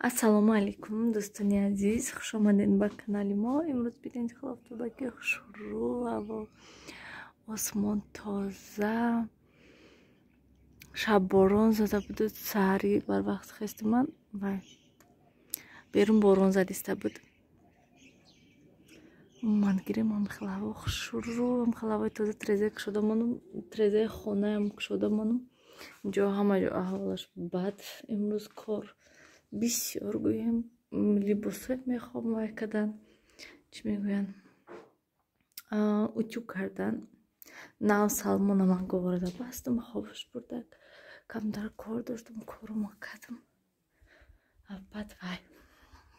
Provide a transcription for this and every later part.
Ассалому алейкум, дӯстони азиз, хуш омадед ба канали мо. Имрӯз бидин халофтудаки хушрӯ ва осмон тоза. Шаб борон зада буд, саҳари барвақт хести ман ва берун борон задиста буд. Ман гирем хеле ҳаво хушрӯ, хеле ҳавои тоза, трезаи кушода монум, трезаи хонаам кушода монум. Инҷо ҳама ҷо аҳволаш бад. Имрӯз кор бисёр гӯем либосҳои мехоҳам вай кардан, чӣ мегӯянд, утюг кардан. Нав салмона ман говорада бастам, хобш бурдак, камтар кор доштам, корума кардам. Бад вай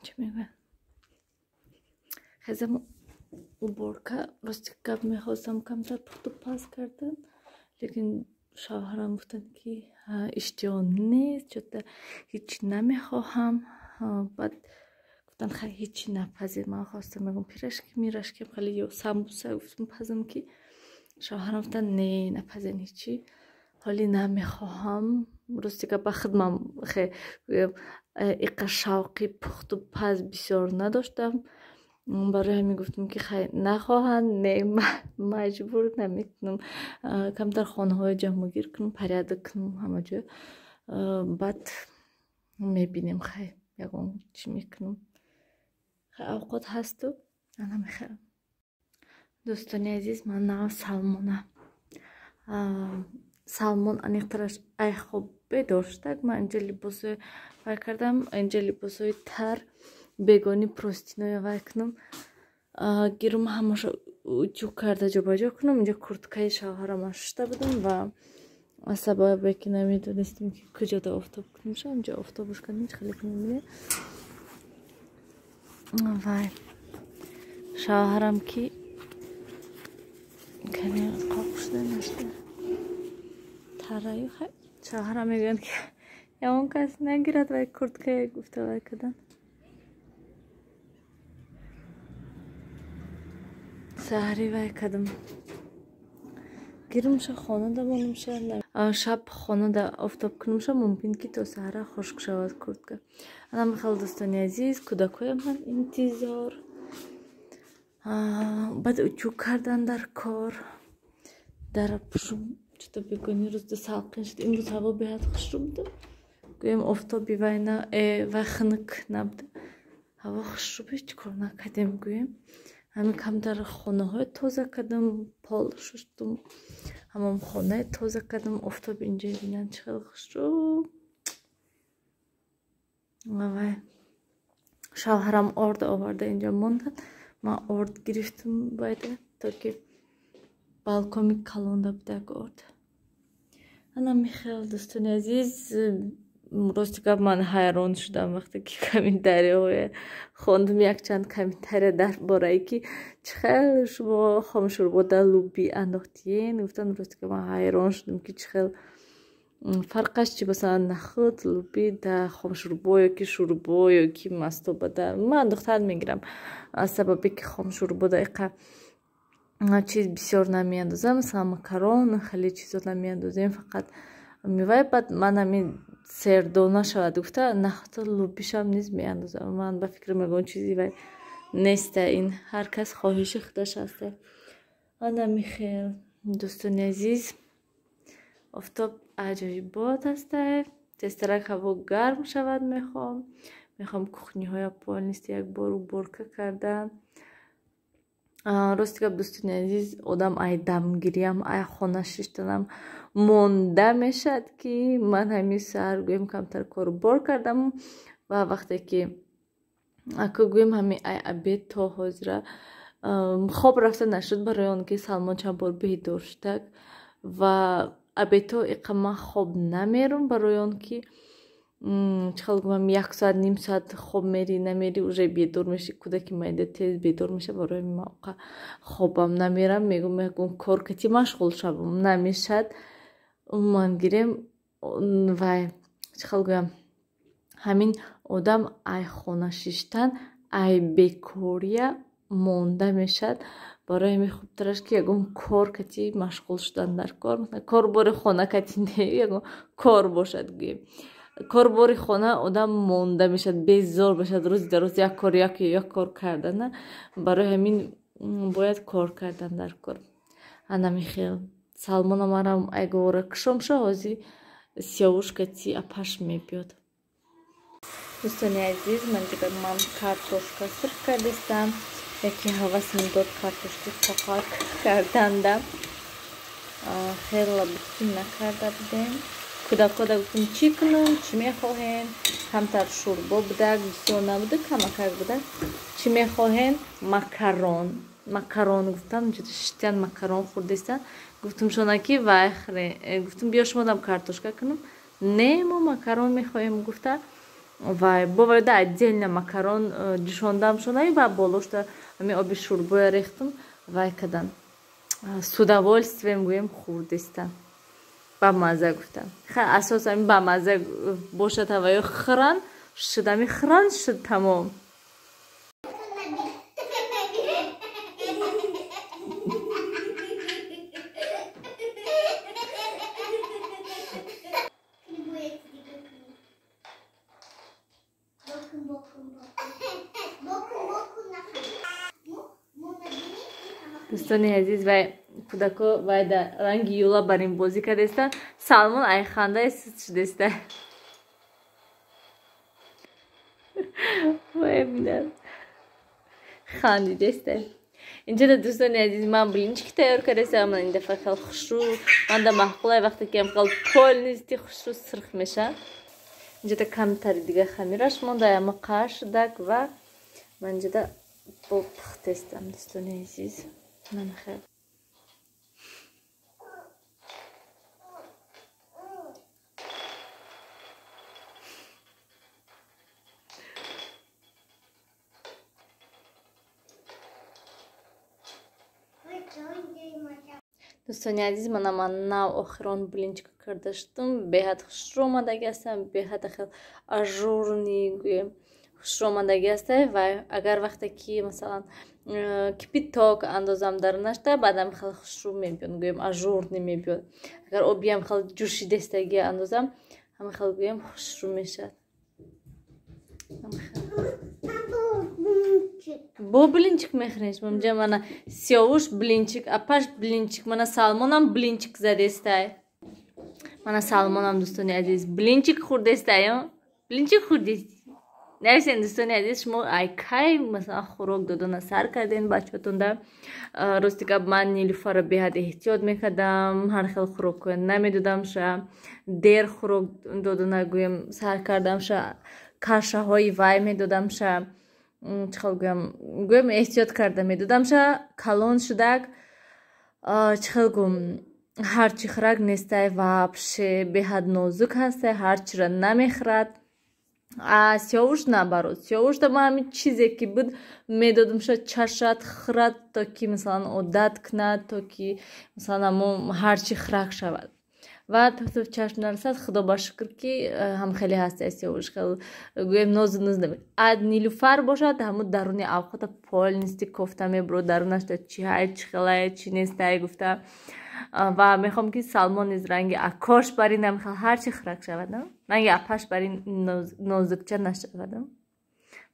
чӣ мегӯянд, хезам уборка, рости гап мехостам камтар пухту паз кардан, лекин шавҳарам гуфтанд ки иштиҳо нест, чота ҳичи намехоҳам. Баъд гуфтанд хай ҳичи напазир. Ман хостам мегӯям пирашки мирашким хеле ё самбуса гуфтам пазам ки шавҳарам гуфтанд не напазен ҳичи, ҳоли намехоҳам. Рости гап ба хидмам хе иқа шавқи пухту паз бисёр надоштам. Барои ҳамин гуфтам ки хай нахоҳанд, не маҷбур наметунам, камтар хонаҳои ҷамъогир кунам, порядок кунам ҳама ҷо. Баъд мебинем хай ягон чӣ мекунам. Хай авқот ҳасту ана мехарам. Дӯстони азиз, ман нав салмона. Салмон аниқтараш айхобе доштак. Ман инҷа либосҳои вай кардам, инҷа либосҳои тар бегони простиноя вай кунам. Гирум ҳамаша утюг карда ҷобаҷо кунам. Инҷа курткаи шавҳарам шушта будам ва сабабе ки намедонистам ки куҷода офтоб куним шо, инҷа офтобаш кардам, хеле мебинем. Вай шавҳарам ки каме қоқ шуда нашда тараю, хай шавҳарам мегӯянд ки ягон кас нагирад вай курткае гуфта вай кардан. Саҳари вай кардам. Гирумша хонада монумша, шаб хонада офтоб кунумша, мумкин ки то саҳара хушк шавад куртка. Ана михел дӯстони азиз, кӯдакоям ҳам интизор. Баъд утюг кардан дар кор. Дар пушум чута бегони рӯзда салқин шуд. Имрӯз ҳаво беҳад хушрӯ буд. Гӯем офтоби вай хунук набуд. Ҳаво хушрӯ буд, ҳеҷ кор накардем гӯем. Ҳамин камтар хонаҳои тоза кардам, пол шуштум, ҳамомхонаи тоза кардам. Офтоби инҷо бинанд чӣ хеле хушрӯ. Вай шавҳарам орд оварда инҷа монданд. Ман орд гирифтам байда, то ки балкони калонда будак орд. Ана михел дӯстони азиз, рости гап ман ҳайрон шудам вақте ки комментарияҳое хондам, якчанд комментария дар бораи ки чӣ хел шумо хомшӯрбода луби андохтиен. Гуфтанд рости гап ман ҳайрон шудам ки чӣ хел фарқаш чи, масалан нахӯд луби да хомшӯрбо ёки шӯрбо ёки мастобада. Ман духтар мегирам сабабе ки хомшӯрбода иқа чиз бисёр намеандозам, масалан макарон хеле чизо намеандозем, фақат мевай. Баъд ман ҳамин сердона шавад гуфта нахӯда лубишам низ меандозам. Ман ба фикр мегӯям чизи вай неста, ин ҳар кас хоҳиши худаш аста. Ана михел дӯстони азиз, офтоб аҷоибот аста. тезтарак ҳаво гарм шавад мехоҳам кухниҳоя полниста якбор уборка кардан. Рости гап дӯстони азиз, одам ай дамгириям, ай хона шиштанам монда мешад ки ман ҳамин саҳар гӯем камтар кору бор кардам ва вақте ки аку гӯем ҳамин ай абед то ҳозира хоб рафта нашуд, барои он ки Салмон чанд бор бедор шудак ва абедто иқа ман хоб намерум, барои он ки чӣ хел гӯям 1 соат ним соат хоб мери намери уже бедор меши. Кӯдаки майда тез бедор меша, барои ман хобам намерам, мегӯям кор кати машғул шавам намешад. Ман гирем вай чӣ хел гӯям, ҳамин одам ай хона шиштан ай бекория монда мешад. Барои ҳамин хубтараш ки ягон кор кати машғул шудан дар кор, корбори хона кати не, ягон кор бошад гӯем. корбори хона одам монда мешад, безор бешад, рӯзи дароз як кор кардан. Барои ҳамин бояд кор кардан дар кор. Анами хел Салмона марам айгора кишомша ҳози сиёвушка ти апаш мебиёд. Дӯстони азиз, ман картошка сирх кардастам. Яке ҳавас медод картошки фақат карданда. Хела бутин накарда будем. Кӯдакода гуфтем чӣ кунем, чӣ мехоҳем? Камтар шӯрбо будак, бисёр набуда, камакак будак. Чӣ мехоҳем? Макарон гуфтам, шитян макарон хӯрдастан. Гуфтам шонаки вайхре. Гуфтам биё шумодам картошка кунем. Не, мо макарон мехоҳем гуфта. Вай боварда отдельно макарон дишондам шонаи ва болошта ҳами оби шӯрбоя рехтам. Вай кадан. С удовольствием гӯем хӯрдастан. Ба маза гуфтам. Асосан ба маза бошад ва ё хиран шидами хиран шид тамом. Дӯстони азиз, вай кӯдако вай дар ранги юла барин бозӣ кардастан. Салмон айхандаи сист шудаста. Вай бидан хандидаста. Инҷода дӯстони азиз, ман блинчики тайёр кардастам. Ман ин дафъа хел хушрӯ, ман да маҳқулай вақте ки хел полнисти хушрӯ сирх меша. Инҷода камтари дига хамираш монда, ама қаш шудак ва ман инҷода пухтастам. Дӯстони азиз, ман хел дӯстони азиз, ман нав охирон блинчика кардаштум. Беҳад хушрӯ омадаги ҳастам, беҳад хел ажурни гӯем хушрӯ омадаги ҳаста. Ва агар вақте ки масалан кипиток андозам дар нашта, баъдам хел хушрӯ мебиёд, гӯем ажурни мебиёд. Агар обиам хел ҷӯшидастаги андозам, ҳама хел гӯем хушрӯ мешад. Бо блинчик мехӯреш? Мамҷа мана сиёвуш блинчик, апаш блинчик, мана салмонам блинчик задестай. Мана салмонам дӯстони азиз блинчик хӯрдастай. Блинчик хӯрдасти? Нависен дӯстони азиз, шумо ай кай масалан хӯрок додана сар карден бачатонда. Рости гап ман Нилуфарро беҳад эҳтиёт мекардам, ҳар хел хӯрокҳои намедодам ша. Дер хӯрок додана гӯем сар кардам ша. Кашаҳои вай медодам ша. Чӣ хел гӯем эҳтиёт карда медодам ша. Калон шудак. Чӣ хел гӯем ҳарчи хӯрак нестай, вообще беҳад нозук ҳастай, ҳарчиро намехӯрад. Сиёвуш наоборот, сиёвушда ман ҳамин чизе ки буд медодам ша чашад, хӯрад, то ки масалан одат кунад, то ки масалан ҳарчи хӯрак шавад. Ва то чашм нарасад, худо ба шукр ки ҳам хеле ҳастай сиёвуш, хел гӯем нозу намед. Нилуфар бошад, ҳамун даруни авқота полнисти кофта мебурад, дарунашда чӣ ҳай, чӣ хелай, чӣ нестай гуфта. Ва мехоҳам ки салмон низ ранги акош барин намехоҳам ҳарчи хӯрак шавад, ранги апаш барин нозукча нашавад.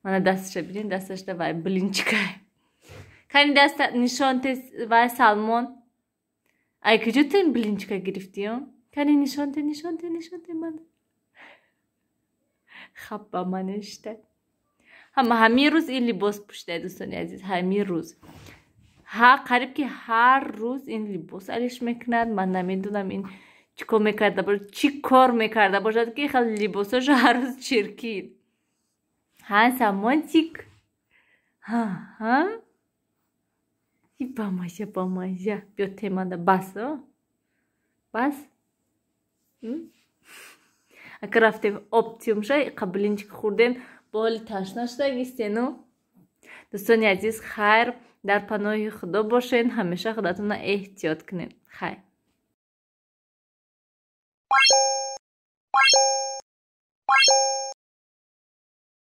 Мана дасташа бинед, дасташда вай блинчика. Кани даста нишонте вай салмон. Ай куҷо ту ин блинчика гирифтӣ? Кани нишонте ман. Хаб ба манешта. Ҳамин рӯз ин либос пӯшидай дӯстони азиз, ҳамин рӯз. Қариб ки ҳар рӯз ин либос алиш мекунад. Ман намедонам ин чӣ кор мекарда бошад ки хеле либосашо ҳар рӯз чиркид. Самончик. Бамажа. Биё темада бас. Бас? Акар рафтем оптиум ша, блинчик хӯрдем, бо ҳоли ташна шудагистену. Дӯстони азиз, хайр, дар паноҳи худо бошен, ҳамеша худатонро эҳтиёт кунед. Хайр.